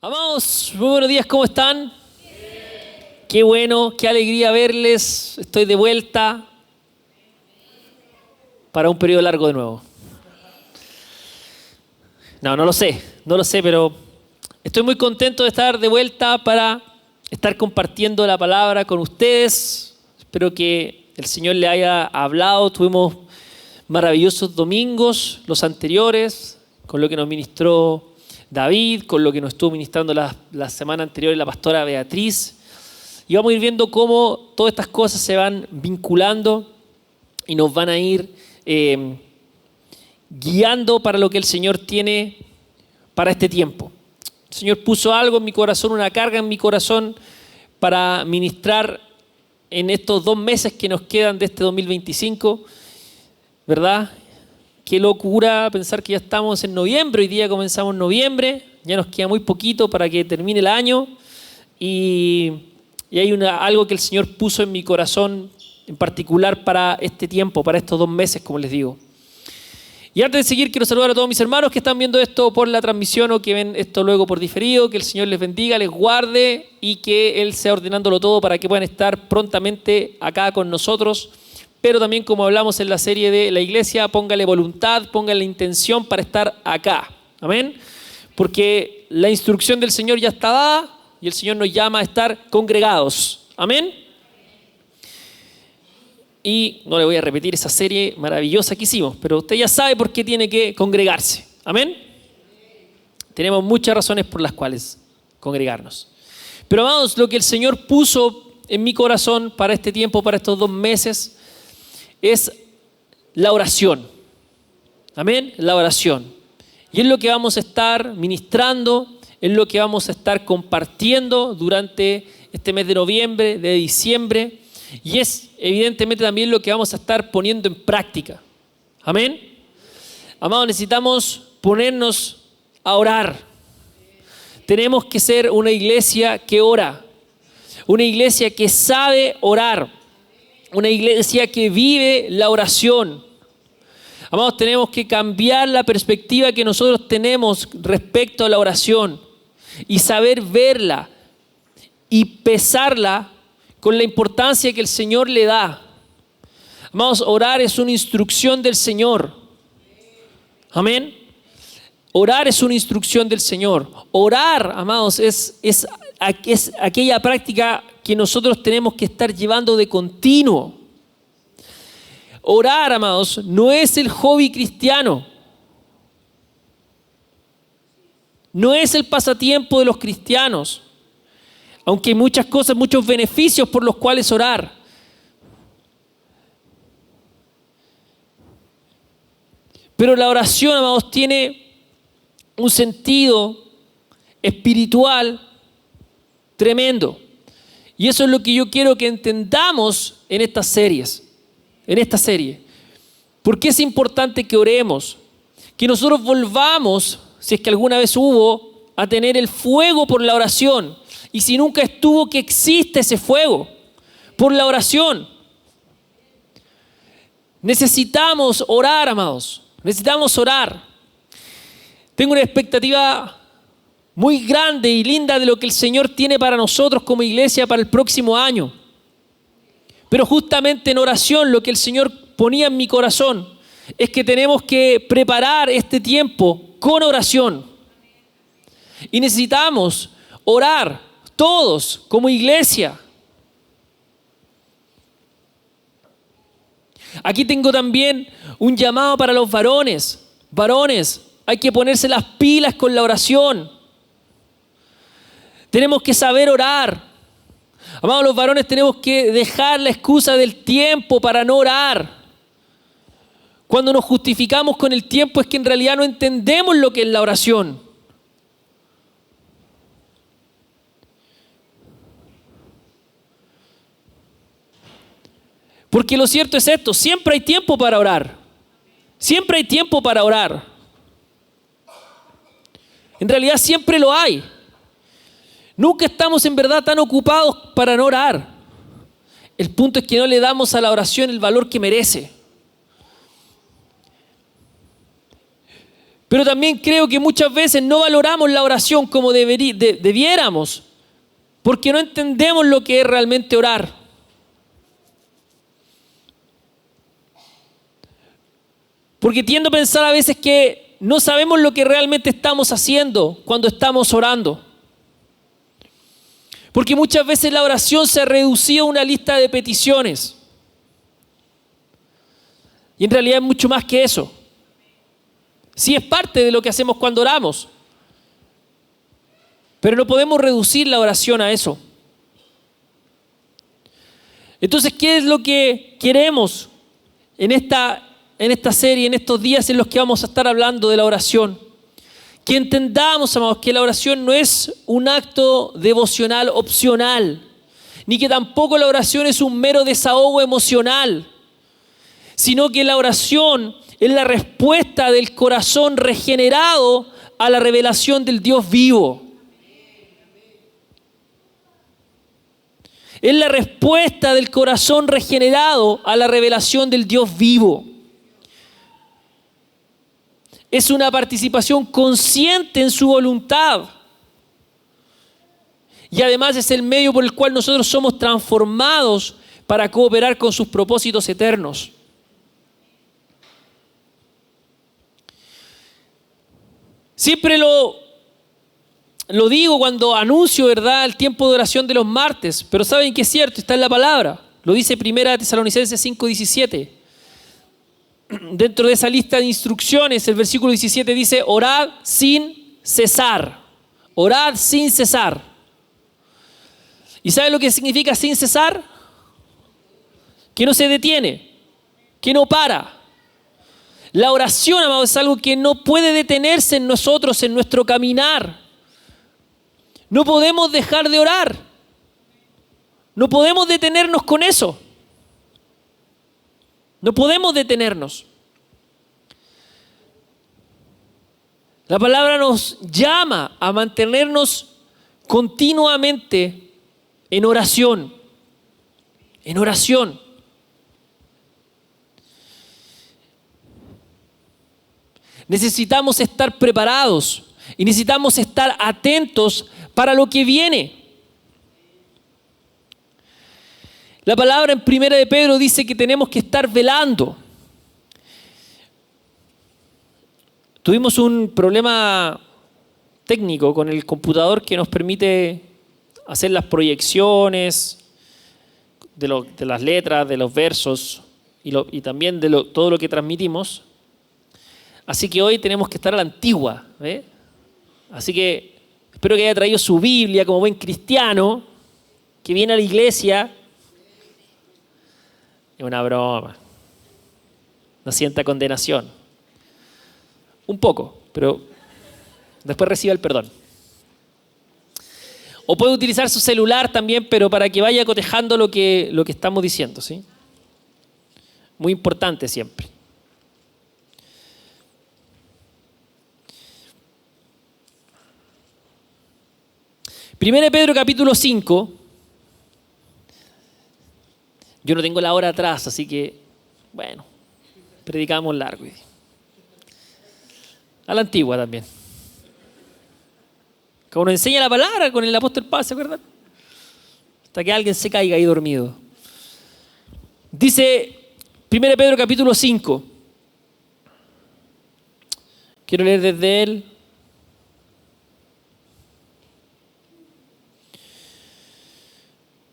Amados, muy buenos días, ¿cómo están? Qué bueno, qué alegría verles. Estoy de vuelta para un periodo largo de nuevo. No lo sé, pero estoy muy contento de estar de vuelta para estar compartiendo la palabra con ustedes. Espero que el Señor le haya hablado. Tuvimos maravillosos domingos, los anteriores, con lo que nos ministró David, con lo que nos estuvo ministrando la semana anterior la pastora Beatriz. Y vamos a ir viendo cómo todas estas cosas se van vinculando y nos van a ir guiando para lo que el Señor tiene para este tiempo. El Señor puso algo en mi corazón, una carga en mi corazón para ministrar en estos 2 meses que nos quedan de este 2025, ¿verdad? Qué locura pensar que ya estamos en noviembre, hoy día comenzamos noviembre, ya nos queda muy poquito para que termine el año y hay algo que el Señor puso en mi corazón en particular para este tiempo, para estos 2 meses, como les digo. Y antes de seguir, quiero saludar a todos mis hermanos que están viendo esto por la transmisión o que ven esto luego por diferido, que el Señor les bendiga, les guarde y que Él sea ordenándolo todo para que puedan estar prontamente acá con nosotros. Pero también, como hablamos en la serie de la iglesia, póngale voluntad, póngale intención para estar acá. Amén. Porque la instrucción del Señor ya está dada y el Señor nos llama a estar congregados. Amén. Y no le voy a repetir esa serie maravillosa que hicimos, pero usted ya sabe por qué tiene que congregarse. Amén. Tenemos muchas razones por las cuales congregarnos. Pero amados, lo que el Señor puso en mi corazón para este tiempo, para estos 2 meses, es la oración. Amén, la oración. Y es lo que vamos a estar ministrando, es lo que vamos a estar compartiendo durante este mes de noviembre, de diciembre, y es evidentemente también lo que vamos a estar poniendo en práctica. Amén. Amados, necesitamos ponernos a orar. Tenemos que ser una iglesia que ora, una iglesia que sabe orar. Una iglesia que vive la oración. Amados, tenemos que cambiar la perspectiva que nosotros tenemos respecto a la oración y saber verla y pesarla con la importancia que el Señor le da. Amados, orar es una instrucción del Señor. Amén. Orar es una instrucción del Señor. Orar, amados, es aquella práctica que nosotros tenemos que estar llevando de continuo. Orar, amados, no es el hobby cristiano. No es el pasatiempo de los cristianos. Aunque hay muchas cosas, muchos beneficios por los cuales orar. Pero la oración, amados, tiene un sentido espiritual tremendo. Y eso es lo que yo quiero que entendamos en estas series, en esta serie. ¿Por qué es importante que oremos? Que nosotros volvamos, si es que alguna vez hubo, a tener el fuego por la oración. Y si nunca estuvo, que existe ese fuego por la oración. Necesitamos orar, amados. Necesitamos orar. Tengo una expectativa muy grande y linda de lo que el Señor tiene para nosotros como iglesia para el próximo año. Pero justamente en oración lo que el Señor ponía en mi corazón es que tenemos que preparar este tiempo con oración. Y necesitamos orar todos como iglesia. Aquí tengo también un llamado para los varones. Varones, hay que ponerse las pilas con la oración. Tenemos que saber orar. Amados, los varones tenemos que dejar la excusa del tiempo para no orar. Cuando nos justificamos con el tiempo es que en realidad no entendemos lo que es la oración. Porque lo cierto es esto, siempre hay tiempo para orar. Siempre hay tiempo para orar. En realidad siempre lo hay. Nunca estamos en verdad tan ocupados para no orar. El punto es que no le damos a la oración el valor que merece. Pero también creo que muchas veces no valoramos la oración como debiéramos, porque no entendemos lo que es realmente orar. Porque tiendo a pensar a veces que no sabemos lo que realmente estamos haciendo cuando estamos orando. Porque muchas veces la oración se ha reducido a una lista de peticiones. Y en realidad es mucho más que eso. Sí es parte de lo que hacemos cuando oramos. Pero no podemos reducir la oración a eso. Entonces, ¿qué es lo que queremos en esta serie, en estos días en los que vamos a estar hablando de la oración? Que entendamos, amados, que la oración no es un acto devocional opcional, ni que tampoco la oración es un mero desahogo emocional, sino que la oración es la respuesta del corazón regenerado a la revelación del Dios vivo. Es la respuesta del corazón regenerado a la revelación del Dios vivo. Es una participación consciente en su voluntad. Y además es el medio por el cual nosotros somos transformados para cooperar con sus propósitos eternos. Siempre lo digo cuando anuncio, ¿verdad?, el tiempo de oración de los martes, pero saben que es cierto, está en la palabra. Lo dice 1 Tesalonicenses 5:17. Dentro de esa lista de instrucciones, el versículo 17 dice: orad sin cesar. Orad sin cesar. ¿Y sabe lo que significa sin cesar? Que no se detiene, que no para. La oración, amados, es algo que no puede detenerse en nosotros, en nuestro caminar. No podemos dejar de orar. No podemos detenernos con eso. No podemos detenernos. La palabra nos llama a mantenernos continuamente en oración. En oración. Necesitamos estar preparados y necesitamos estar atentos para lo que viene. La palabra en 1 de Pedro dice que tenemos que estar velando. Tuvimos un problema técnico con el computador que nos permite hacer las proyecciones de las letras, de los versos y también de todo lo que transmitimos. Así que hoy tenemos que estar a la antigua, ¿eh? Así que espero que haya traído su Biblia como buen cristiano, que viene a la iglesia. Es una broma. No sienta condenación. Un poco, pero después reciba el perdón. O puede utilizar su celular también, pero para que vaya cotejando lo que estamos diciendo, ¿sí? Muy importante siempre. Primero de Pedro capítulo 5. Yo no tengo la hora atrás, así que, bueno, predicamos largo. A la antigua también. Como nos enseña la palabra con el apóstol Pablo, ¿se acuerdan? Hasta que alguien se caiga ahí dormido. Dice 1 Pedro capítulo 5. Quiero leer desde él.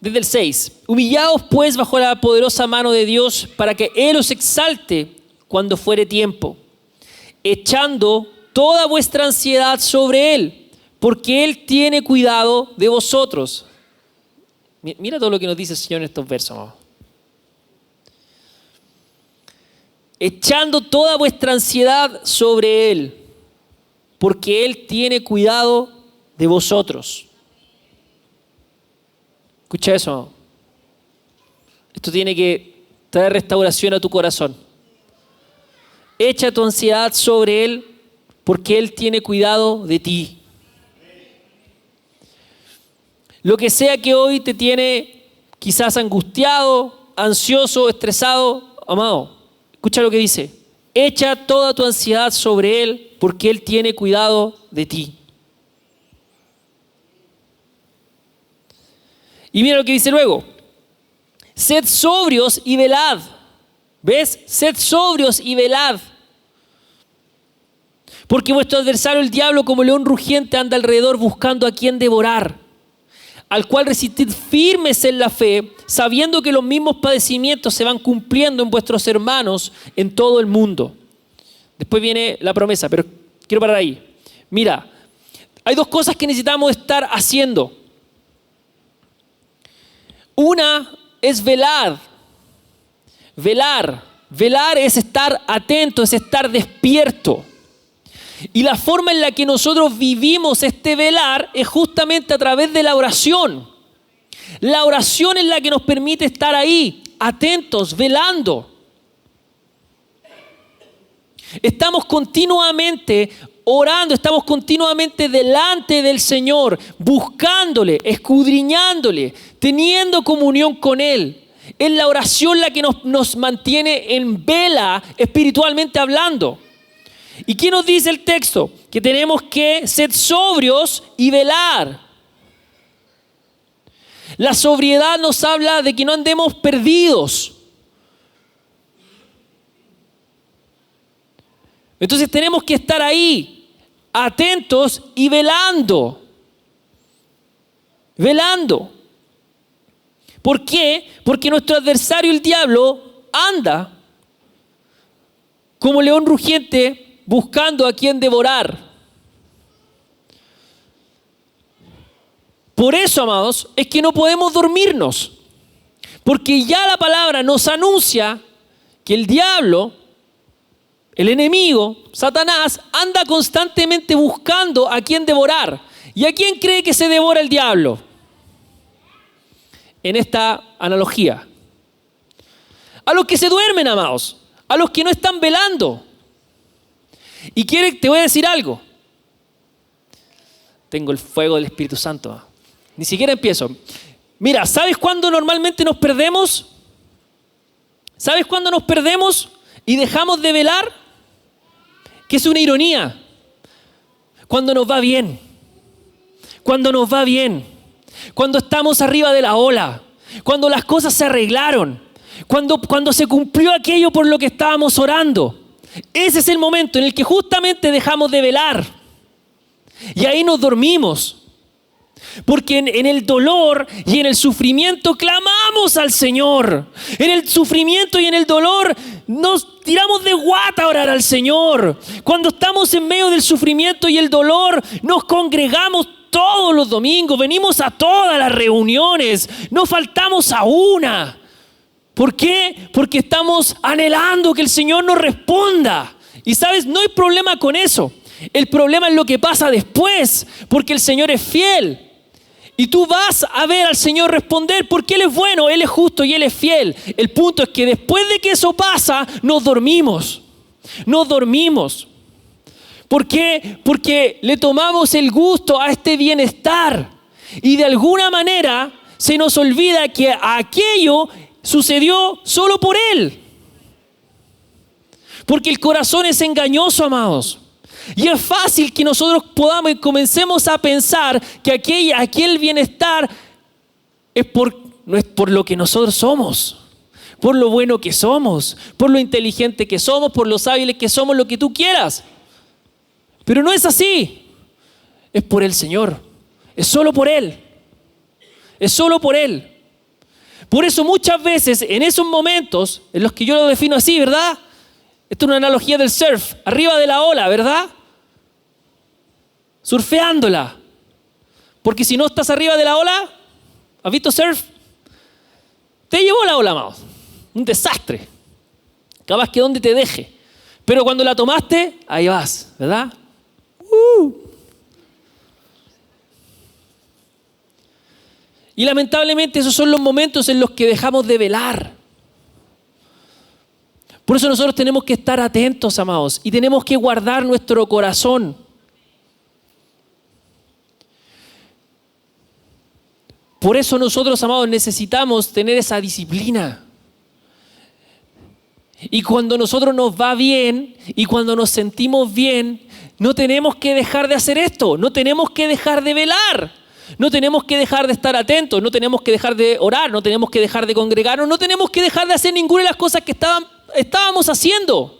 Desde el 6. Humillaos pues bajo la poderosa mano de Dios para que Él os exalte cuando fuere tiempo, echando toda vuestra ansiedad sobre Él, porque Él tiene cuidado de vosotros. Mira todo lo que nos dice el Señor en estos versos, amado. Echando toda vuestra ansiedad sobre Él, porque Él tiene cuidado de vosotros. Escucha eso. Esto tiene que traer restauración a tu corazón. Echa tu ansiedad sobre Él porque Él tiene cuidado de ti. Lo que sea que hoy te tiene quizás angustiado, ansioso, estresado, amado, escucha lo que dice. Echa toda tu ansiedad sobre Él porque Él tiene cuidado de ti. Y mira lo que dice luego. Sed sobrios y velad. ¿Ves? Sed sobrios y velad. Porque vuestro adversario el diablo como león rugiente anda alrededor buscando a quien devorar, al cual resistid firmes en la fe, sabiendo que los mismos padecimientos se van cumpliendo en vuestros hermanos en todo el mundo. Después viene la promesa, pero quiero parar ahí. Mira, hay dos cosas que necesitamos estar haciendo. Una es velar. Velar es estar atento, es estar despierto. Y la forma en la que nosotros vivimos este velar es justamente a través de la oración. La oración es la que nos permite estar ahí, atentos, velando. Estamos continuamente orando, estamos continuamente delante del Señor, buscándole, escudriñándole, teniendo comunión con Él. Es la oración la que nos mantiene en vela espiritualmente hablando. ¿Y qué nos dice el texto? Que tenemos que ser sobrios y velar. La sobriedad nos habla de que no andemos perdidos. Entonces tenemos que estar ahí, atentos y velando. Velando. ¿Por qué? Porque nuestro adversario, el diablo, anda como león rugiente buscando a quien devorar. Por eso, amados, es que no podemos dormirnos. Porque ya la palabra nos anuncia que el diablo, el enemigo, Satanás, anda constantemente buscando a quien devorar. ¿Y a quién cree que se devora el diablo? En esta analogía. A los que se duermen, amados. A los que no están velando. Y te voy a decir algo. Tengo el fuego del Espíritu Santo. Ni siquiera empiezo. Mira, ¿sabes cuándo normalmente nos perdemos? ¿Sabes cuándo nos perdemos y dejamos de velar? Que es una ironía. Cuando nos va bien. Cuando nos va bien. Cuando estamos arriba de la ola. Cuando las cosas se arreglaron. Cuando se cumplió aquello por lo que estábamos orando. Ese es el momento en el que justamente dejamos de velar. Y ahí nos dormimos. Porque en el dolor y en el sufrimiento clamamos al Señor. En el sufrimiento y en el dolor nos tiramos de guata a orar al Señor. Cuando estamos en medio del sufrimiento y el dolor, nos congregamos todos los domingos. Venimos a todas las reuniones. No faltamos a una. ¿Por qué? Porque estamos anhelando que el Señor nos responda. Y sabes, no hay problema con eso. El problema es lo que pasa después, porque el Señor es fiel. Y tú vas a ver al Señor responder porque Él es bueno, Él es justo y Él es fiel. El punto es que después de que eso pasa, nos dormimos. Nos dormimos. ¿Por qué? Porque le tomamos el gusto a este bienestar. Y de alguna manera se nos olvida que aquello sucedió solo por Él. Porque el corazón es engañoso, amados. Y es fácil que nosotros podamos y comencemos a pensar que aquel bienestar no es por lo que nosotros somos, por lo bueno que somos, por lo inteligente que somos, por los hábiles que somos, lo que tú quieras. Pero no es así. Es por el Señor. Es solo por Él. Es solo por Él. Por eso muchas veces en esos momentos en los que yo lo defino así, ¿verdad? Esto es una analogía del surf, arriba de la ola, ¿verdad? Surfeándola. Porque si no estás arriba de la ola, ¿has visto surf? Te llevó la ola, amado. Un desastre. Capaz que donde te deje. Pero cuando la tomaste, ahí vas, ¿verdad? Y lamentablemente esos son los momentos en los que dejamos de velar. Por eso nosotros tenemos que estar atentos, amados, y tenemos que guardar nuestro corazón. Por eso nosotros, amados, necesitamos tener esa disciplina. Y cuando nosotros nos va bien y cuando nos sentimos bien, no tenemos que dejar de hacer esto, no tenemos que dejar de velar, no tenemos que dejar de estar atentos, no tenemos que dejar de orar, no tenemos que dejar de congregarnos, no tenemos que dejar de hacer ninguna de las cosas que estábamos haciendo.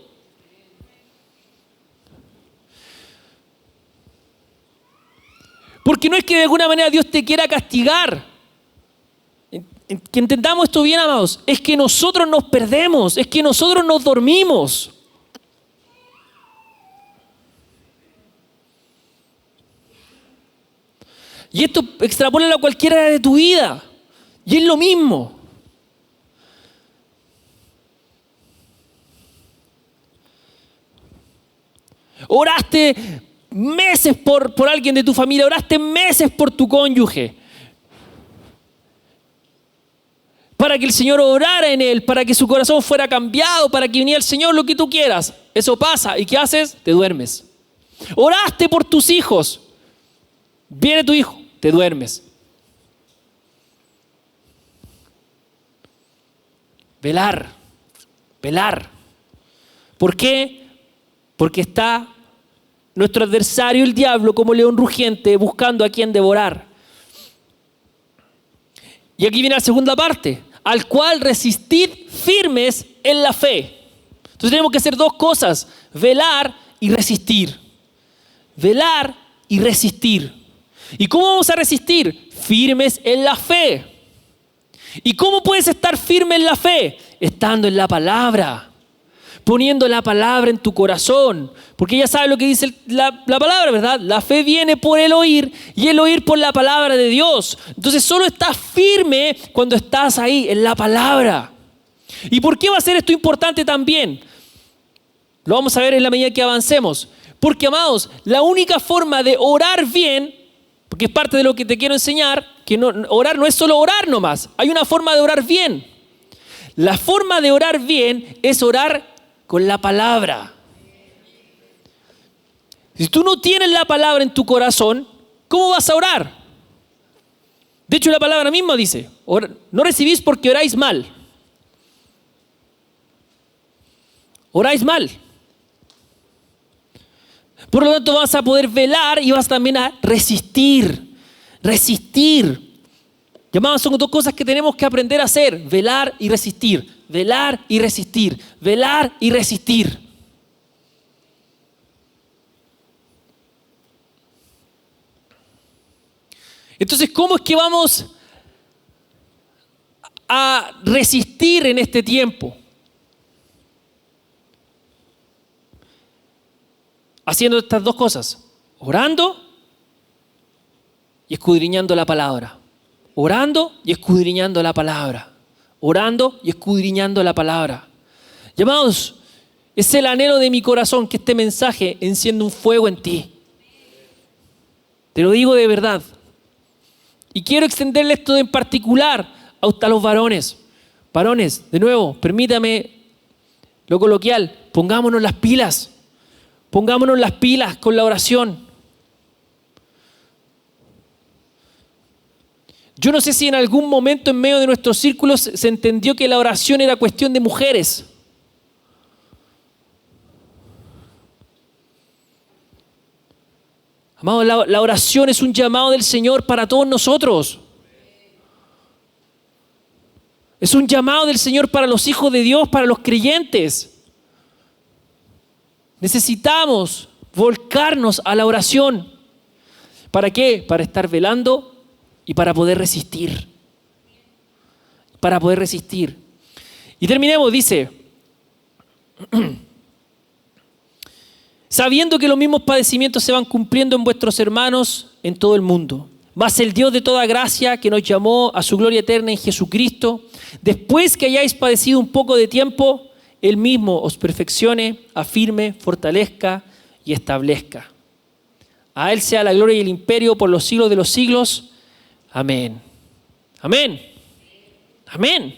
Porque no es que de alguna manera Dios te quiera castigar. Que entendamos esto bien, amados. Es que nosotros nos perdemos, es que nosotros nos dormimos. Y esto extrapólalo a cualquier área de tu vida. Y es lo mismo. Oraste meses por alguien de tu familia, oraste meses por tu cónyuge. Para que el Señor obrara en él, para que su corazón fuera cambiado, para que viniera el Señor, lo que tú quieras. Eso pasa. ¿Y qué haces? Te duermes. Oraste por tus hijos. Viene tu hijo, te duermes. Velar. ¿Por qué? Porque está nuestro adversario, el diablo, como león rugiente, buscando a quien devorar. Y aquí viene la segunda parte. Al cual resistid firmes en la fe. Entonces tenemos que hacer dos cosas. Velar y resistir. Velar y resistir. ¿Y cómo vamos a resistir? Firmes en la fe. ¿Y cómo puedes estar firme en la fe? Estando en la palabra. Poniendo la palabra en tu corazón. Porque ya sabes lo que dice la palabra, ¿verdad? La fe viene por el oír y el oír por la palabra de Dios. Entonces solo estás firme cuando estás ahí, en la palabra. ¿Y por qué va a ser esto importante también? Lo vamos a ver en la medida que avancemos. Porque, amados, la única forma de orar bien, porque es parte de lo que te quiero enseñar, que orar no es solo orar nomás. Hay una forma de orar bien. La forma de orar bien es orar con la palabra. Si tú no tienes la palabra en tu corazón, ¿cómo vas a orar? De hecho, la palabra misma dice, no recibís porque oráis mal. Oráis mal. Por lo tanto, vas a poder velar y vas también a resistir. Resistir. Llamadas son dos cosas que tenemos que aprender a hacer. Velar y resistir. Velar y resistir. Velar y resistir. Entonces, ¿cómo es que vamos a resistir en este tiempo? Haciendo estas dos cosas. Orando y escudriñando la palabra. Orando y escudriñando la palabra. Orando y escudriñando la palabra. Llamados, es el anhelo de mi corazón que este mensaje encienda un fuego en ti. Te lo digo de verdad. Y quiero extenderle esto en particular a los varones. Varones, de nuevo, permítame lo coloquial, pongámonos las pilas. Pongámonos las pilas con la oración. Yo no sé si en algún momento en medio de nuestros círculos se entendió que la oración era cuestión de mujeres. Amados, la oración es un llamado del Señor para todos nosotros. Es un llamado del Señor para los hijos de Dios, para los creyentes. Necesitamos volcarnos a la oración. ¿Para qué? Para estar velando y para poder resistir. Para poder resistir. Y terminemos, dice, sabiendo que los mismos padecimientos se van cumpliendo en vuestros hermanos en todo el mundo. Mas el Dios de toda gracia, que nos llamó a su gloria eterna en Jesucristo, después que hayáis padecido un poco de tiempo, Él mismo os perfeccione, afirme, fortalezca y establezca. A Él sea la gloria y el imperio por los siglos de los siglos. Amén. Amén. Amén.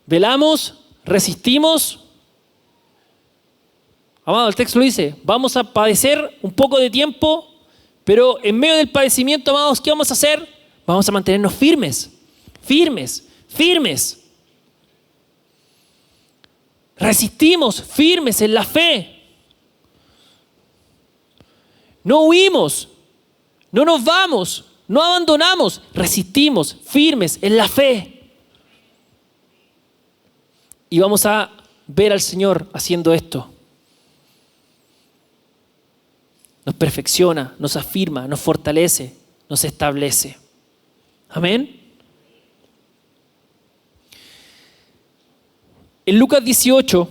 Velamos, resistimos. Amado, el texto lo dice, vamos a padecer un poco de tiempo, pero en medio del padecimiento, amados, ¿qué vamos a hacer? Vamos a mantenernos firmes. firmes, firmes. Resistimos firmes en la fe. No huimos, no nos vamos, no abandonamos, resistimos firmes en la fe. Y vamos a ver al Señor haciendo esto. Nos perfecciona, nos afirma, nos fortalece, nos establece. Amén. En Lucas 18,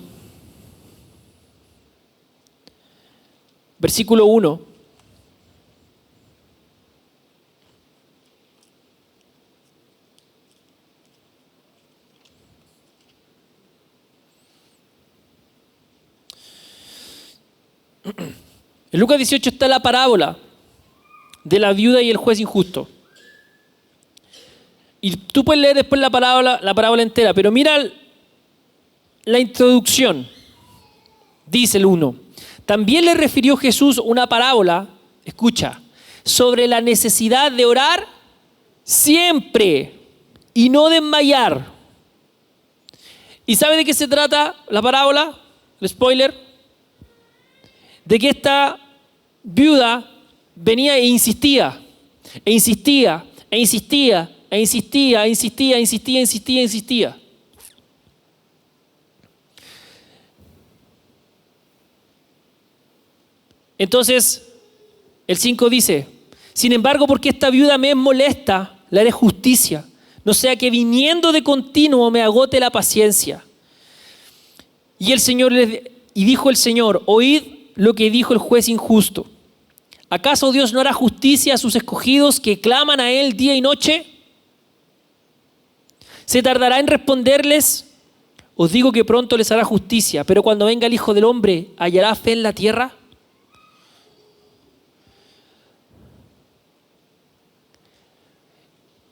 versículo 1. En Lucas 18 está la parábola de la viuda y el juez injusto. Y tú puedes leer después la parábola entera, pero mira la introducción. Dice el 1. También le refirió Jesús una parábola, escucha, sobre la necesidad de orar siempre y no desmayar. ¿Y sabe de qué se trata la parábola? El spoiler. De que esta viuda venía e insistía, e insistía, e insistía, e insistía, e insistía, e insistía, e insistía, e insistía. Entonces, el 5 dice, sin embargo, porque esta viuda me es molesta, le haré justicia, no sea que viniendo de continuo me agote la paciencia. Y dijo el Señor, oíd lo que dijo el juez injusto. ¿Acaso Dios no hará justicia a sus escogidos que claman a Él día y noche? ¿Se tardará en responderles? Os digo que pronto les hará justicia, pero cuando venga el Hijo del Hombre, ¿hallará fe en la tierra?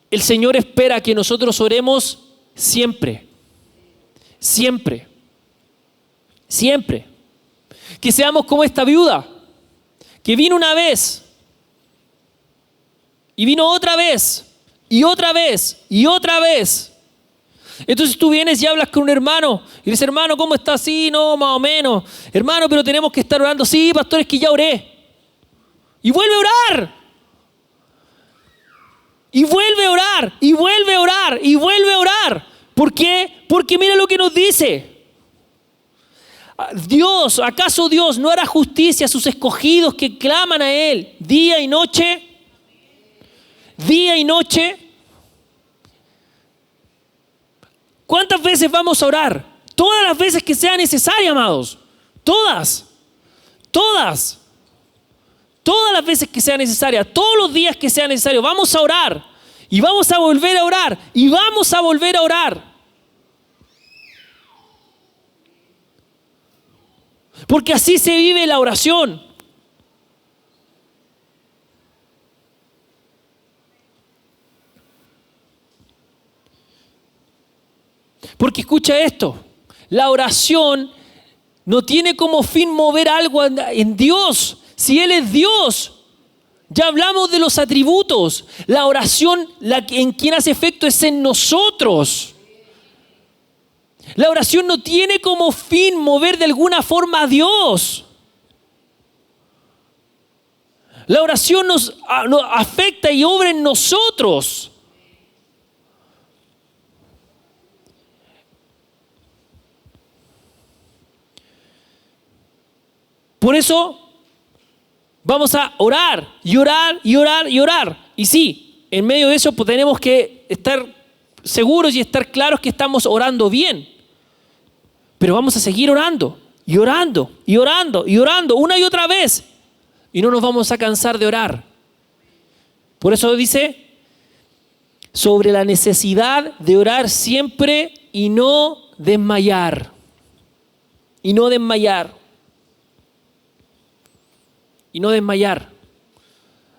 El Señor espera que nosotros oremos siempre, siempre, siempre. Que seamos como esta viuda, que vino una vez, y vino otra vez, y otra vez, y otra vez. Entonces tú vienes y hablas con un hermano, y dices, hermano, ¿cómo estás? Sí, no, más o menos. Hermano, pero tenemos que estar orando. Sí, pastor, es que ya oré. Y vuelve a orar. Y vuelve a orar, y vuelve a orar, y vuelve a orar. ¿Por qué? Porque mira lo que nos dice. Dios, ¿acaso Dios no hará justicia a sus escogidos que claman a Él día y noche? Día y noche. ¿Cuántas veces vamos a orar? Todas las veces que sea necesario, amados. Todas. Todas. Todas las veces que sea necesaria. Todos los días que sea necesario. Vamos a orar. Y vamos a volver a orar. Y vamos a volver a orar. Porque así se vive la oración. Porque escucha esto, la oración no tiene como fin mover algo en Dios. Si Él es Dios, ya hablamos de los atributos. La oración, en quien hace efecto es en nosotros. La oración no tiene como fin mover de alguna forma a Dios. La oración nos afecta y obra en nosotros. Por eso vamos a orar y orar y orar y orar. Y sí, en medio de eso pues, tenemos que estar seguros y estar claros que estamos orando bien. Pero vamos a seguir orando y orando y orando y orando una y otra vez. Y no nos vamos a cansar de orar. Por eso dice, sobre la necesidad de orar siempre y no desmayar. Y no desmayar. Y no desmayar.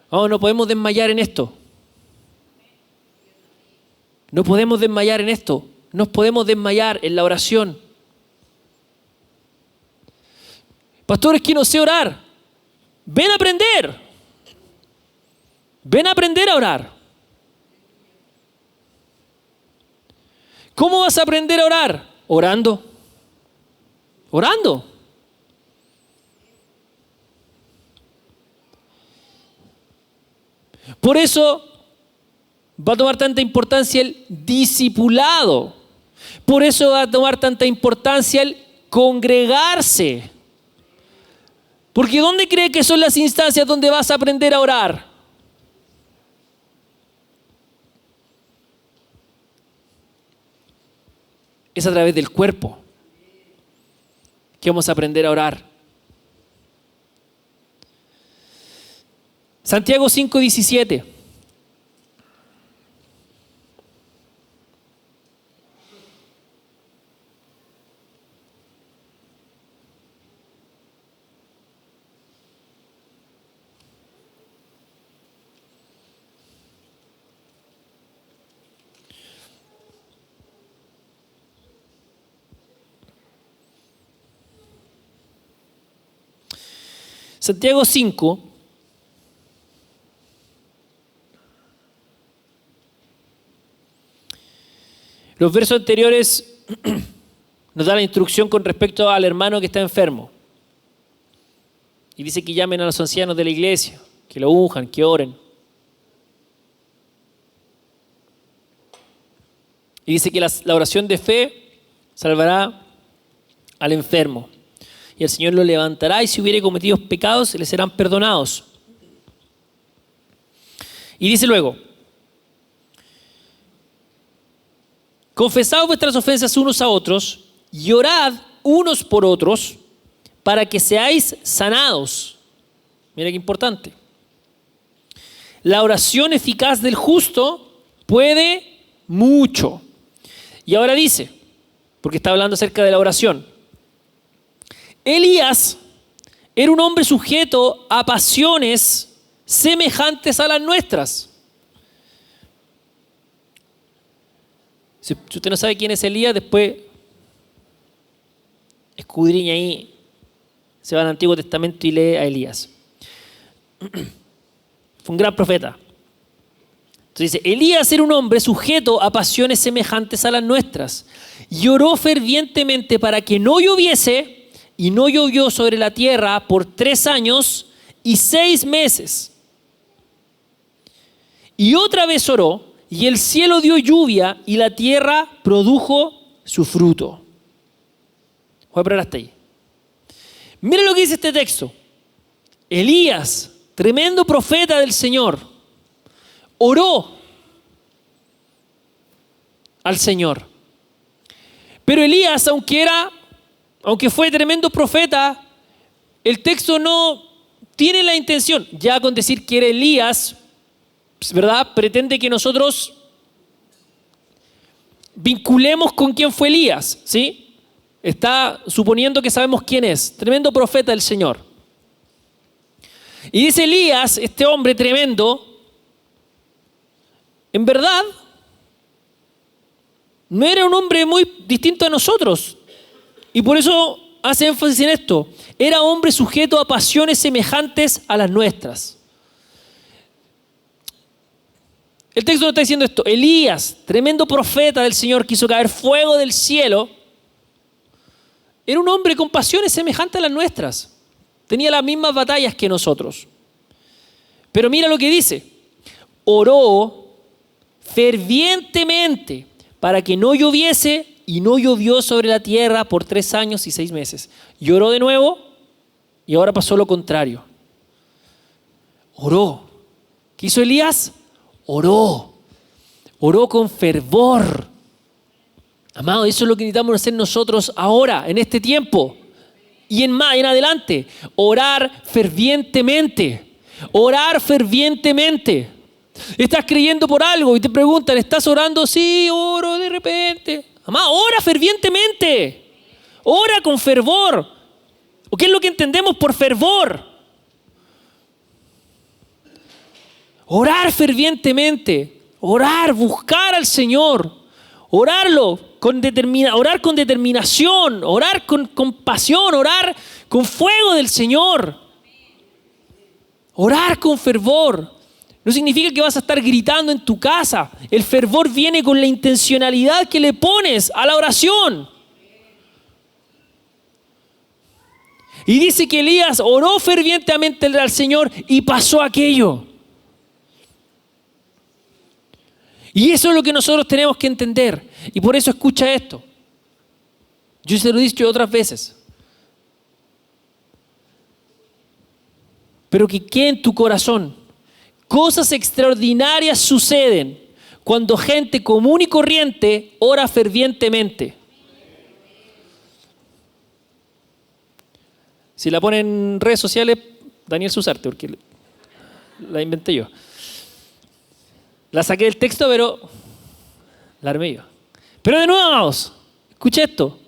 Oh, no podemos desmayar en esto. No podemos desmayar en esto. No podemos desmayar en la oración. Pastor, es que no sé orar. Ven a aprender. Ven a aprender a orar. ¿Cómo vas a aprender a orar? Orando. Orando. Por eso va a tomar tanta importancia el discipulado. Por eso va a tomar tanta importancia el congregarse. Porque ¿dónde cree que son las instancias donde vas a aprender a orar? Es a través del cuerpo que vamos a aprender a orar. Santiago 5:17. Santiago 5, los versos anteriores nos da la instrucción con respecto al hermano que está enfermo. Y dice que llamen a los ancianos de la iglesia, que lo unjan, que oren. Y dice que la oración de fe salvará al enfermo. Y el Señor lo levantará y si hubiere cometido pecados, le serán perdonados. Y dice luego, confesad vuestras ofensas unos a otros y orad unos por otros para que seáis sanados. Mira qué importante. La oración eficaz del justo puede mucho. Y ahora dice, porque está hablando acerca de la oración, Elías era un hombre sujeto a pasiones semejantes a las nuestras. Si usted no sabe quién es Elías, después escudriña ahí, se va al Antiguo Testamento y lee a Elías. Fue un gran profeta. Entonces dice, Elías era un hombre sujeto a pasiones semejantes a las nuestras y oró fervientemente para que no lloviese. Y no llovió sobre la tierra por 3 años y 6 meses. Y otra vez oró, y el cielo dio lluvia, y la tierra produjo su fruto. Voy a parar hasta ahí. Mira lo que dice este texto. Elías, tremendo profeta del Señor, oró al Señor. Pero Elías, aunque fue tremendo profeta, el texto no tiene la intención, ya con decir que era Elías, ¿verdad? Pretende que nosotros vinculemos con quién fue Elías, ¿sí? Está suponiendo que sabemos quién es, tremendo profeta del Señor. Y dice Elías, este hombre tremendo, en verdad, no era un hombre muy distinto a nosotros. Y por eso hace énfasis en esto. Era hombre sujeto a pasiones semejantes a las nuestras. El texto nos está diciendo esto. Elías, tremendo profeta del Señor que hizo caer fuego del cielo, era un hombre con pasiones semejantes a las nuestras. Tenía las mismas batallas que nosotros. Pero mira lo que dice. Oró fervientemente para que no lloviese. Y no llovió sobre la tierra por 3 años y 6 meses. Lloró de nuevo y ahora pasó lo contrario. Oró. ¿Qué hizo Elías? Oró. Oró con fervor. Amado, eso es lo que necesitamos hacer nosotros ahora, en este tiempo. Y en adelante. Orar fervientemente. Orar fervientemente. Estás creyendo por algo y te preguntan, ¿estás orando? Sí, oro de repente. Amado, ora fervientemente. Ora con fervor. ¿O qué es lo que entendemos por fervor? Orar fervientemente. Orar, buscar al Señor. Orar con determinación. Orar con pasión. Orar con fuego del Señor. Orar con fervor. No significa que vas a estar gritando en tu casa. El fervor viene con la intencionalidad que le pones a la oración. Y dice que Elías oró fervientemente al Señor y pasó aquello. Y eso es lo que nosotros tenemos que entender. Y por eso escucha esto. Yo se lo he dicho otras veces. Pero que quede en tu corazón. Cosas extraordinarias suceden cuando gente común y corriente ora fervientemente. Si la ponen en redes sociales, Daniel Susarte, porque la inventé yo. La saqué del texto, pero la armé yo. Pero de nuevo, amados, escucha esto.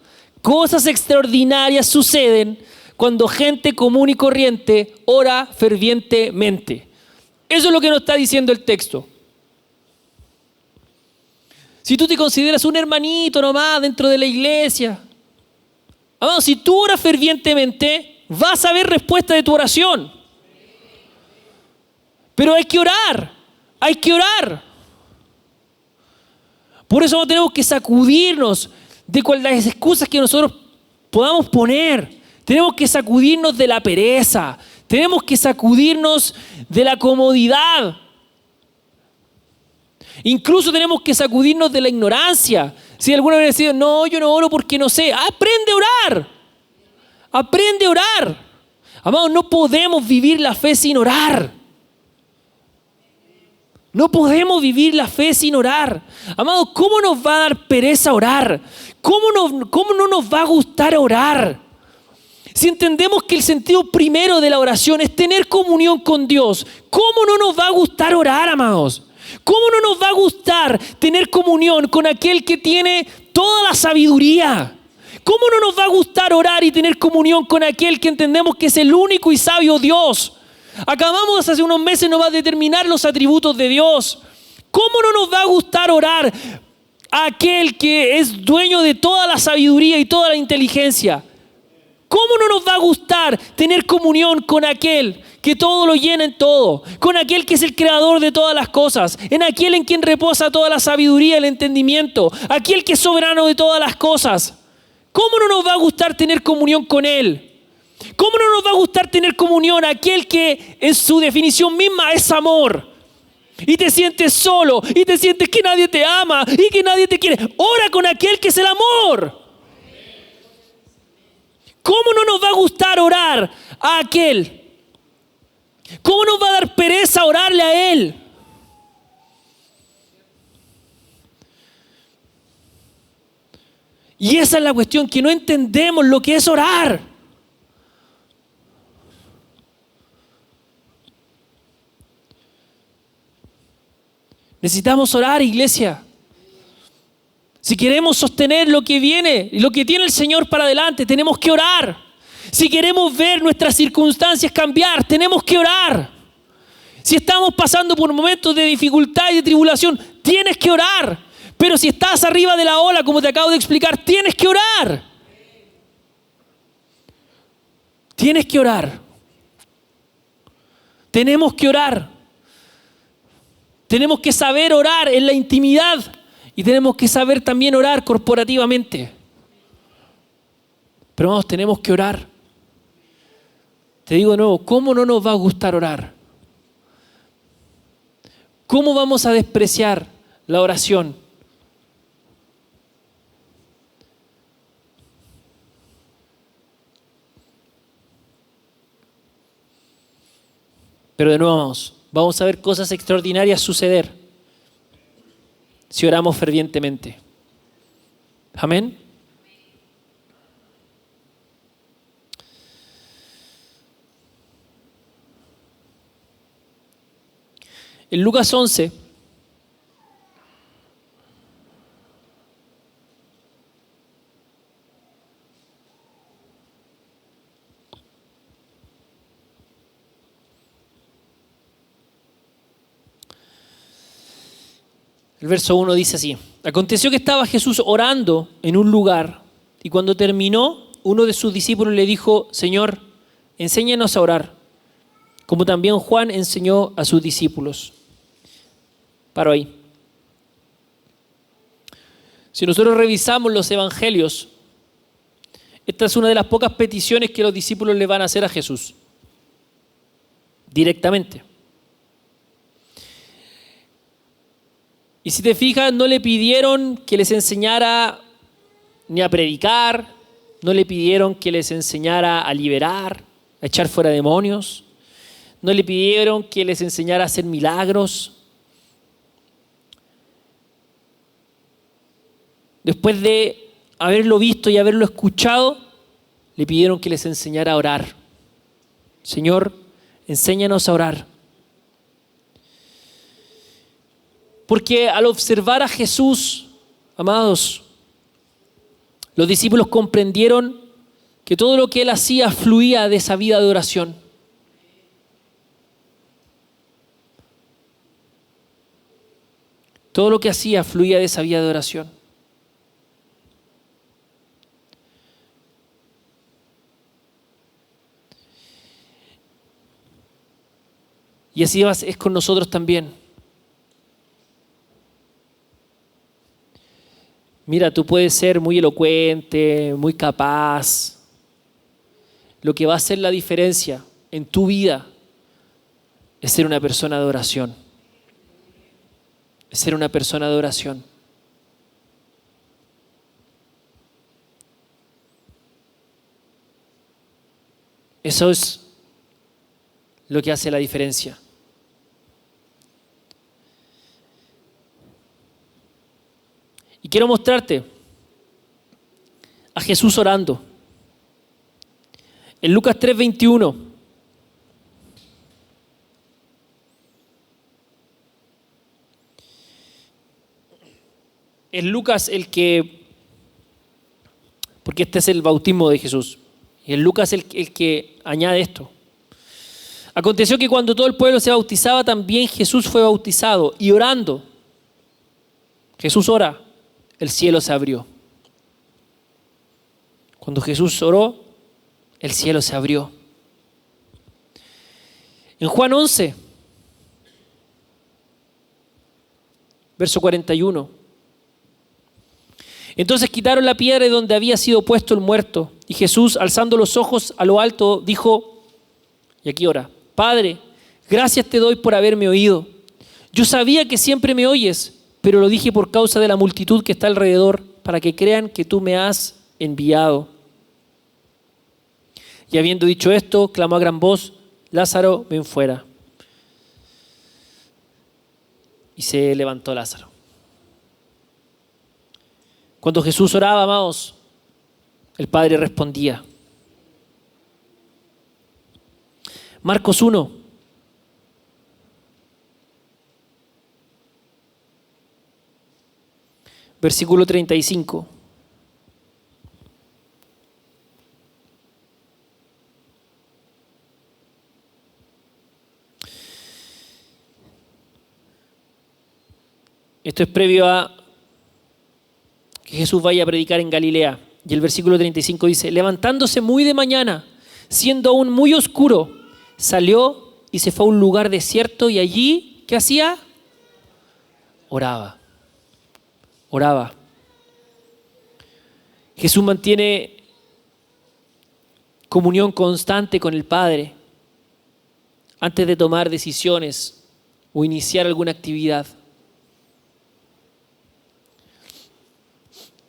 Cosas extraordinarias suceden cuando gente común y corriente ora fervientemente. Eso es lo que nos está diciendo el texto. Si tú te consideras un hermanito nomás dentro de la iglesia, amado, si tú oras fervientemente, vas a ver respuesta de tu oración. Pero hay que orar, hay que orar. Por eso no tenemos que sacudirnos de las excusas que nosotros podamos poner. Tenemos que sacudirnos de la pereza. Tenemos que sacudirnos de la comodidad. Incluso tenemos que sacudirnos de la ignorancia. Si alguna vez decía, no, yo no oro porque no sé. Aprende a orar. Aprende a orar. Amados, no podemos vivir la fe sin orar. No podemos vivir la fe sin orar. Amados, ¿cómo nos va a dar pereza orar? ¿Cómo no nos va a gustar orar? Si entendemos que el sentido primero de la oración es tener comunión con Dios, ¿cómo no nos va a gustar orar, amados? ¿Cómo no nos va a gustar tener comunión con aquel que tiene toda la sabiduría? ¿Cómo no nos va a gustar orar y tener comunión con aquel que entendemos que es el único y sabio Dios? Acabamos hace unos meses nomás de terminar los atributos de Dios. ¿Cómo no nos va a gustar orar a aquel que es dueño de toda la sabiduría y toda la inteligencia? ¿Cómo no nos va a gustar tener comunión con aquel que todo lo llena en todo? Con aquel que es el creador de todas las cosas, en aquel en quien reposa toda la sabiduría y el entendimiento, aquel que es soberano de todas las cosas. ¿Cómo no nos va a gustar tener comunión con él? ¿Cómo no nos va a gustar tener comunión aquel que en su definición misma es amor? Y te sientes solo, y te sientes que nadie te ama, y que nadie te quiere. Ora con aquel que es el amor. ¿Cómo no nos va a gustar orar a aquel? ¿Cómo nos va a dar pereza orarle a él? Y esa es la cuestión, que no entendemos lo que es orar. Necesitamos orar, iglesia. Si queremos sostener lo que viene y lo que tiene el Señor para adelante, tenemos que orar. Si queremos ver nuestras circunstancias cambiar, tenemos que orar. Si estamos pasando por momentos de dificultad y de tribulación, tienes que orar. Pero si estás arriba de la ola, como te acabo de explicar, tienes que orar. Tienes que orar. Tenemos que orar. Tenemos que saber orar en la intimidad. Y tenemos que saber también orar corporativamente. Pero vamos, tenemos que orar. Te digo de nuevo, ¿cómo no nos va a gustar orar? ¿Cómo vamos a despreciar la oración? Pero de nuevo vamos a ver cosas extraordinarias suceder si oramos fervientemente. Amén. En Lucas 11, el verso 1 dice así: aconteció que estaba Jesús orando en un lugar, y cuando terminó, uno de sus discípulos le dijo: Señor, enséñanos a orar, como también Juan enseñó a sus discípulos. Paro ahí. Si nosotros revisamos los evangelios, esta es una de las pocas peticiones que los discípulos le van a hacer a Jesús. Directamente. Y si te fijas, no le pidieron que les enseñara ni a predicar, no le pidieron que les enseñara a liberar, a echar fuera demonios, no le pidieron que les enseñara a hacer milagros. Después de haberlo visto y haberlo escuchado, le pidieron que les enseñara a orar. Señor, enséñanos a orar. Porque al observar a Jesús, amados, los discípulos comprendieron que todo lo que Él hacía fluía de esa vida de oración. Todo lo que hacía fluía de esa vida de oración. Y así es con nosotros también. Mira, tú puedes ser muy elocuente, muy capaz. Lo que va a hacer la diferencia en tu vida es ser una persona de oración. Es ser una persona de oración. Eso es lo que hace la diferencia. Y quiero mostrarte a Jesús orando. En Lucas 3:21. Es Lucas porque este es el bautismo de Jesús. Y es Lucas el que añade esto. Aconteció que cuando todo el pueblo se bautizaba, también Jesús fue bautizado. Y orando, Jesús ora, el cielo se abrió. Cuando Jesús oró, el cielo se abrió. En Juan 11, verso 41. Entonces quitaron la piedra de donde había sido puesto el muerto. Y Jesús, alzando los ojos a lo alto, dijo, y aquí ora, Padre, gracias te doy por haberme oído. Yo sabía que siempre me oyes, pero lo dije por causa de la multitud que está alrededor, para que crean que tú me has enviado. Y habiendo dicho esto, clamó a gran voz, Lázaro, ven fuera. Y se levantó Lázaro. Cuando Jesús oraba, amados, el Padre respondía. Marcos 1. Versículo 35. Esto es previo a que Jesús vaya a predicar en Galilea. Y el versículo 35 dice, levantándose muy de mañana, siendo aún muy oscuro, salió y se fue a un lugar desierto y allí, ¿qué hacía? Oraba. Oraba. Jesús mantiene comunión constante con el Padre antes de tomar decisiones o iniciar alguna actividad.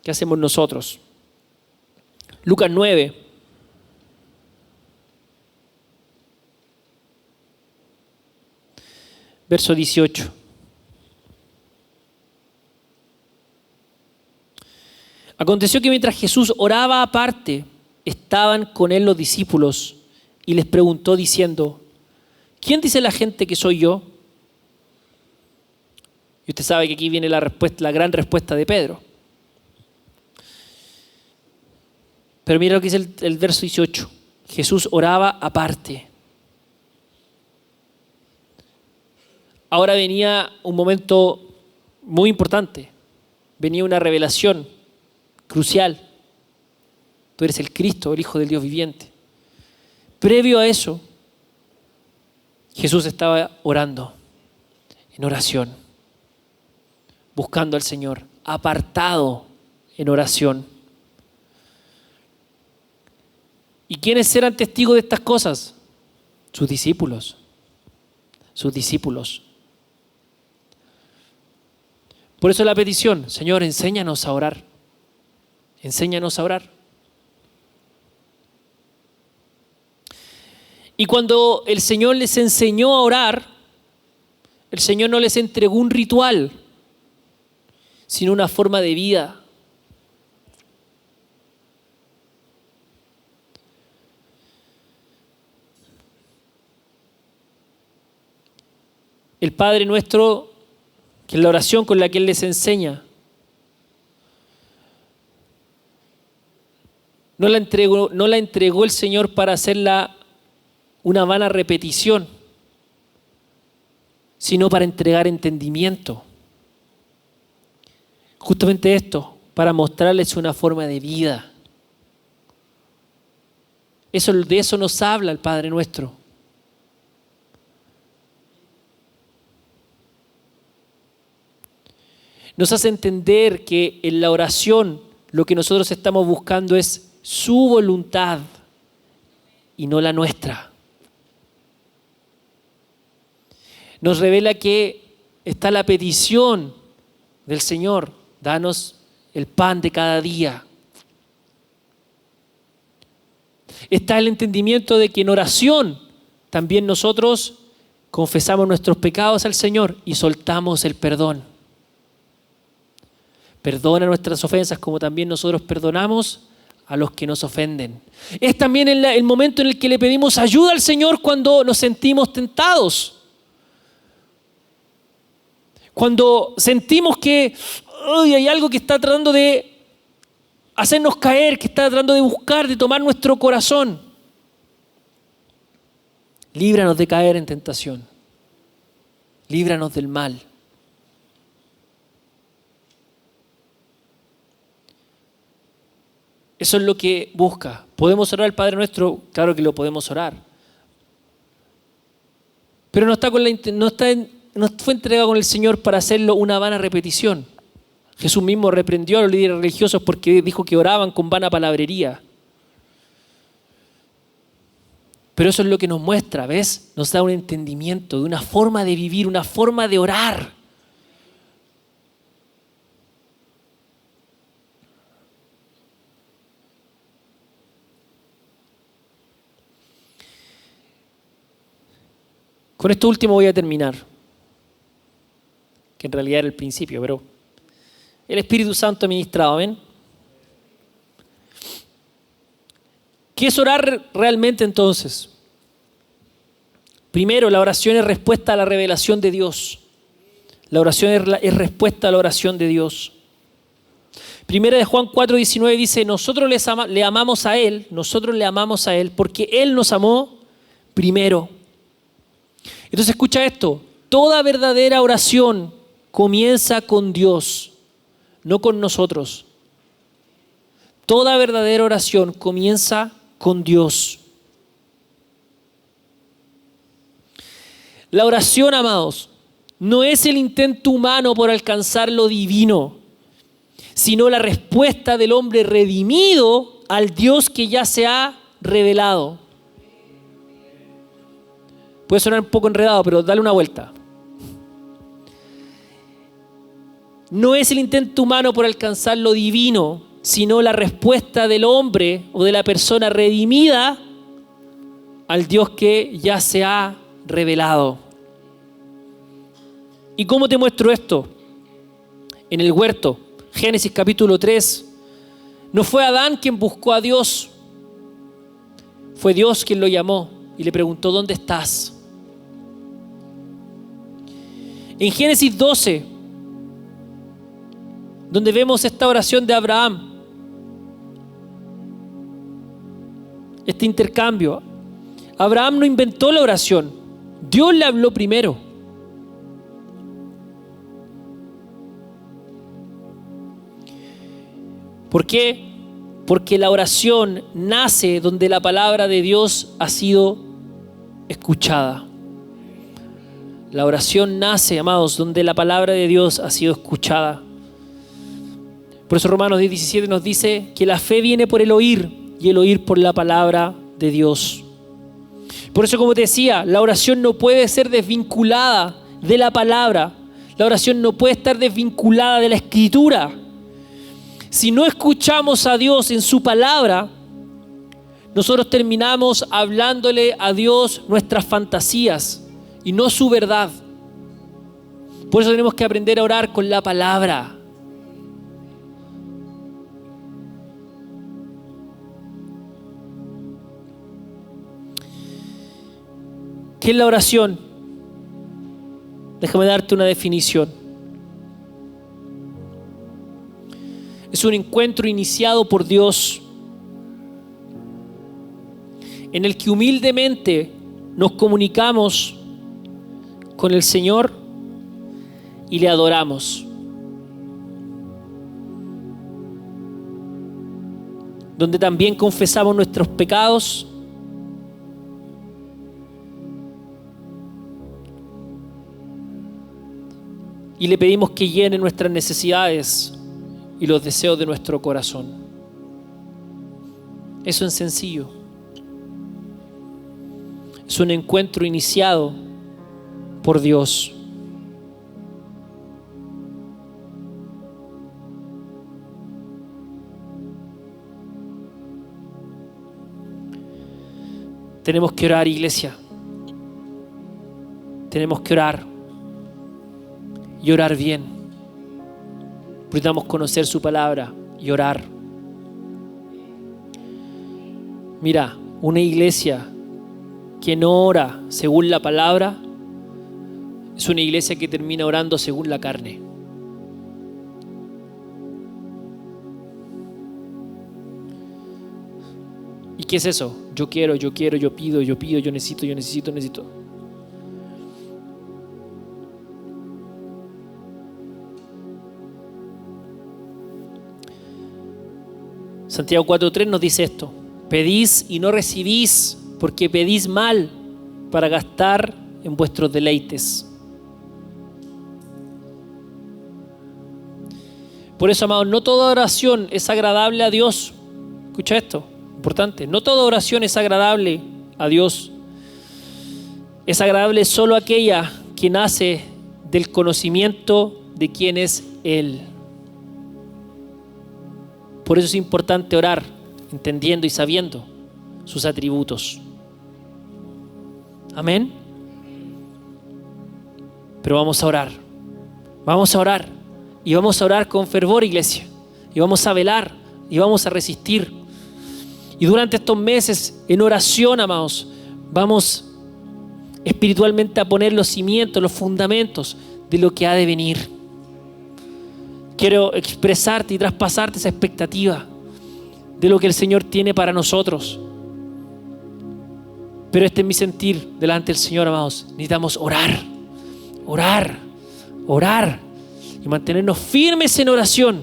¿Qué hacemos nosotros? Lucas 9. Verso 18. Aconteció que mientras Jesús oraba aparte, estaban con él los discípulos y les preguntó diciendo, ¿quién dice la gente que soy yo? Y usted sabe que aquí viene la gran respuesta de Pedro. Pero mira lo que dice el verso 18. Jesús oraba aparte. Ahora venía un momento muy importante. Venía una revelación crucial. Tú eres el Cristo, el Hijo del Dios viviente. Previo a eso, Jesús estaba orando, en oración. buscando al Señor, apartado en oración. ¿Y quiénes eran testigos de estas cosas? Sus discípulos. Sus discípulos. Por eso la petición, Señor, enséñanos a orar. Enséñanos a orar. Y cuando el Señor les enseñó a orar, el Señor no les entregó un ritual, sino una forma de vida. El Padre Nuestro, que es la oración con la que Él les enseña, no la entregó el Señor para hacerla una vana repetición, sino para entregar entendimiento. Justamente esto, para mostrarles una forma de vida. De eso nos habla el Padre Nuestro. Nos hace entender que en la oración lo que nosotros estamos buscando es su voluntad y no la nuestra. Nos revela que está la petición del Señor, danos el pan de cada día. Está el entendimiento de que en oración también nosotros confesamos nuestros pecados al Señor y soltamos el perdón. Perdona nuestras ofensas como también nosotros perdonamos a los que nos ofenden. Es también el momento en el que le pedimos ayuda al Señor cuando nos sentimos tentados. Cuando sentimos que hay algo que está tratando de hacernos caer, que está tratando de buscar, de tomar nuestro corazón. Líbranos de caer en tentación. Líbranos del mal. Eso es lo que busca. ¿Podemos orar al Padre Nuestro? Claro que lo podemos orar. Pero no fue entregado con el Señor para hacerlo una vana repetición. Jesús mismo reprendió a los líderes religiosos porque dijo que oraban con vana palabrería. Pero eso es lo que nos muestra, ¿ves? Nos da un entendimiento de una forma de vivir, una forma de orar. Con esto último voy a terminar, que en realidad era el principio, pero el Espíritu Santo ministrado, ¿ven? ¿Qué es orar realmente entonces? Primero, la oración es respuesta a la revelación de Dios. La oración es respuesta a la oración de Dios. Primera de Juan 4:19 dice, nosotros le amamos a Él porque Él nos amó primero. Entonces escucha esto, toda verdadera oración comienza con Dios, no con nosotros. Toda verdadera oración comienza con Dios. La oración, amados, no es el intento humano por alcanzar lo divino, sino la respuesta del hombre redimido al Dios que ya se ha revelado. Puede sonar un poco enredado, pero dale una vuelta. No es el intento humano por alcanzar lo divino, sino la respuesta del hombre o de la persona redimida al Dios que ya se ha revelado. ¿Y cómo te muestro esto? En el huerto, Génesis capítulo 3, no fue Adán quien buscó a Dios, fue Dios quien lo llamó y le preguntó, ¿dónde estás? En Génesis 12, donde vemos esta oración de Abraham, este intercambio, Abraham no inventó la oración, Dios le habló primero. ¿Por qué? Porque la oración nace donde la palabra de Dios ha sido escuchada. La oración nace, amados, donde la palabra de Dios ha sido escuchada. Por eso Romanos 10:17 nos dice que la fe viene por el oír y el oír por la palabra de Dios. Por eso, como te decía, la oración no puede ser desvinculada de la palabra. La oración no puede estar desvinculada de la Escritura. Si no escuchamos a Dios en su palabra, nosotros terminamos hablándole a Dios nuestras fantasías y no su verdad. Por eso tenemos que aprender a orar con la palabra. ¿Qué es la oración? Déjame darte una definición. Es un encuentro iniciado por Dios en el que humildemente nos comunicamos con el Señor y le adoramos. Donde también confesamos nuestros pecados y le pedimos que llene nuestras necesidades y los deseos de nuestro corazón. Eso es sencillo. Es un encuentro iniciado por Dios. Tenemos que orar, iglesia. Tenemos que orar. Y orar bien. Necesitamos conocer su palabra y orar. Mira, una iglesia que no ora según la palabra es una iglesia que termina orando según la carne. ¿Y qué es eso? Yo quiero, yo pido, yo necesito. Santiago 4:3 nos dice esto: pedís y no recibís, porque pedís mal para gastar en vuestros deleites. Por eso, amados, no toda oración es agradable a Dios. Escucha esto, importante. No toda oración es agradable a Dios. Es agradable solo aquella que nace del conocimiento de quién es Él. Por eso es importante orar, entendiendo y sabiendo sus atributos. Amén. Pero vamos a orar. Vamos a orar. Y vamos a orar con fervor, iglesia. Y vamos a velar. Y vamos a resistir. Y durante estos meses, en oración, amados, vamos espiritualmente a poner los cimientos, los fundamentos de lo que ha de venir. Quiero expresarte y traspasarte esa expectativa de lo que el Señor tiene para nosotros. Pero este es mi sentir delante del Señor, amados. Necesitamos orar y mantenernos firmes en oración.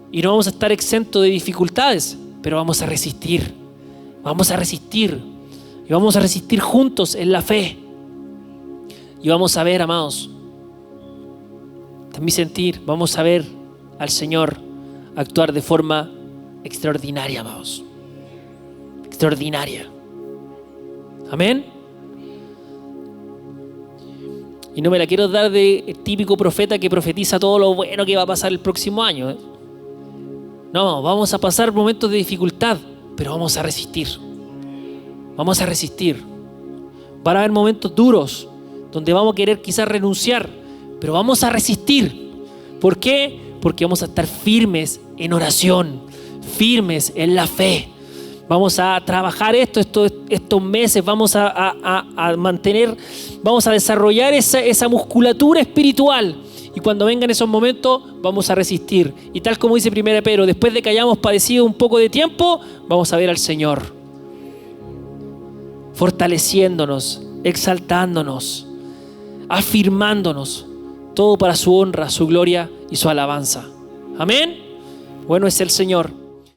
Y no vamos a estar exentos de dificultades, pero vamos a resistir. Vamos a resistir. Y vamos a resistir juntos en la fe. Y vamos a ver, amados, en mi sentir, vamos a ver al Señor actuar de forma extraordinaria, amados. Extraordinaria. Amén. Y no me la quiero dar de típico profeta que profetiza todo lo bueno que va a pasar el próximo año. No, vamos a pasar momentos de dificultad, pero vamos a resistir. Vamos a resistir. Van a haber momentos duros donde vamos a querer quizás renunciar, pero vamos a resistir. ¿Por qué? Porque vamos a estar firmes en oración, firmes en la fe. Vamos a trabajar estos meses, vamos a mantener, vamos a desarrollar esa musculatura espiritual. Y cuando vengan esos momentos, vamos a resistir. Y tal como dice 1 Pedro, después de que hayamos padecido un poco de tiempo, vamos a ver al Señor fortaleciéndonos, exaltándonos, afirmándonos. Todo para su honra, su gloria y su alabanza. Amén. Bueno es el Señor.